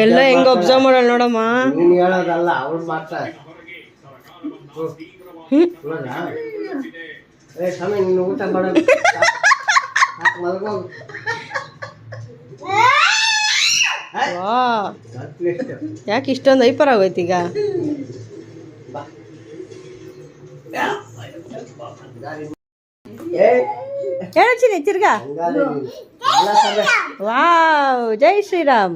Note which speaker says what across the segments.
Speaker 1: ಎಲ್ಲ ಹೆಂಗ್ ಅಬ್ಸರ್ವ್ ಮಾಡಲ್ಲ ನೋಡಮ್ಮ.
Speaker 2: ನೀನು ಹೇಳೋದಲ್ಲ ಅವ್ರು ಮಾಡ್ತಾರೆ. ಸ್ವಾಮಿ ನೀನು ಊಟ ಮಾಡೋದು ಮಲ್ಗೋಗು.
Speaker 1: ಯಾಕೆ ಇಷ್ಟೊಂದು ಐಪರ್ ಆಗೋಯ್ತು ಈಗ? ಹೇಳಚ್ಚಿನಿ ತಿರ್ಗಾ. ವಾವ್, ಜೈ ಶ್ರೀರಾಮ್.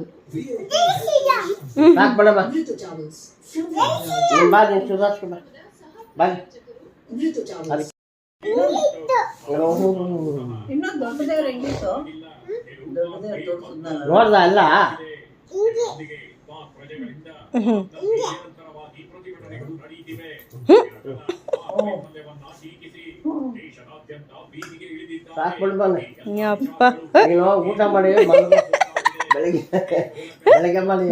Speaker 2: ನೋಡ್ದ ಅಲ್ಲ
Speaker 1: ಯಪ್ಪ,
Speaker 2: ನೀನು ಊಟ ಮಾಡಿ ಬೆಳಿಗ್ಗೆ ಬೆಳಗ್ಗೆ ಮಾಡಿ.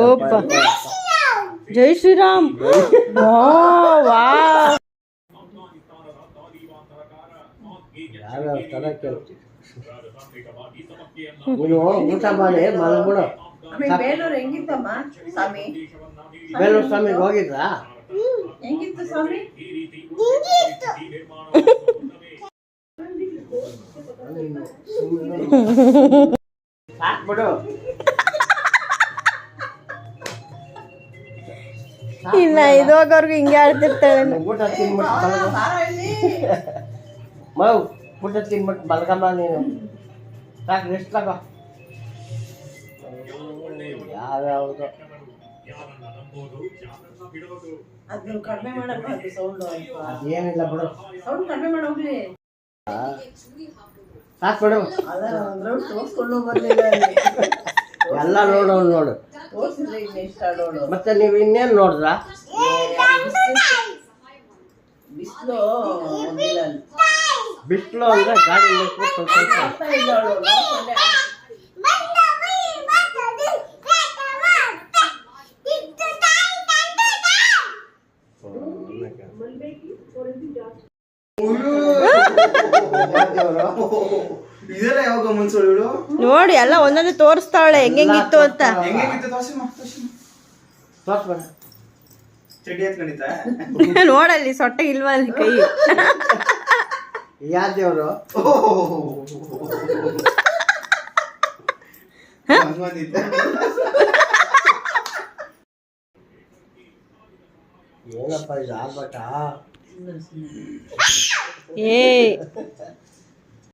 Speaker 1: ಓಪ್ಪ, ಜೈ ಶ್ರೀರಾಮ್. ವಾವ್,
Speaker 2: ಯಾವ್ಯಾವ ಥರ ಕೇಳ್ತೀವಿ. ನೀನು ಊಟ ಮಾಡಿ ಮಲ್ಬಿಡು.
Speaker 3: ಬೇಲೂರು ಹೆಂಗಿತ್ತಮ್ಮ ಸ್ವಾಮಿ?
Speaker 2: ಬೇಲೂರು ಸ್ವಾಮಿಗೆ ಹೋಗಿದ್ರಾ?
Speaker 3: ಹೆಂಗಿತ್ತು ಸ್ವಾಮಿ?
Speaker 2: ಸಾಕ್ಬಿಡು.
Speaker 1: ಇನ್ನ ಇದು ಹೋಗೋರ್ಗು ಹಿಂಗೆ ಆಡ್ತಿರ್ತಾಳೆ.
Speaker 2: ಊಟ ತಿನ್ಬಿಟ್ಟು ಮೌ ಊಟ ತಿನ್ಬಿಟ್ಟು ಬಲ್ಗಮ್ಮ ನೀನು. ಸಾಕು, ರೆಸ್ಟ್ ತಗೋ. ಯಾವ್ಯಾವುದು
Speaker 3: ಅದನ್ನ ಕಡಿಮೆ ಮಾಡಲ್ಲ, ಅದು ಸೌಂಡ್
Speaker 2: ಏನಿಲ್ಲ ಬಿಡು.
Speaker 3: ಸೌಂಡ್ ಕಡಿಮೆ ಮಾಡೋಗ್ಲಿ.
Speaker 2: ಸಾಕ್ಬಿಡು.
Speaker 3: ತೋರ್ಸ್ಕೊಂಡು ಬರ್ಲಿಲ್ಲ,
Speaker 2: ಎಲ್ಲ ನೋಡು.
Speaker 3: ತೋರ್ಸಿದ್ರೆ ಇನ್ನ ಇಷ್ಟ ನೋಡು.
Speaker 2: ಮತ್ತೆ ನೀವು ಇನ್ನೇನು ನೋಡಿದ್ರ?
Speaker 3: ಬಿಸಿಲು
Speaker 2: ಬಿಸಿಲು ಅಂದ್ರೆ ಗಾಡಿ
Speaker 1: ನೋಡಿ ಎಲ್ಲ ಒಂದೊಂದು ತೋರಿಸ್ತಾವಳೆ ಹೆಂಗಿತ್ತು ಅಂತ. ನೋಡಲ್ಲಿ ಸೊಟ್ಟೆ ಇಲ್ವಾ ಅಲ್ಲಿ ಕೈ.
Speaker 2: ಯಾ ದೇವ್ರು? ಏನಪ್ಪ ಇದು ಆಗ್ಬಟ್ಟ?
Speaker 1: ಏ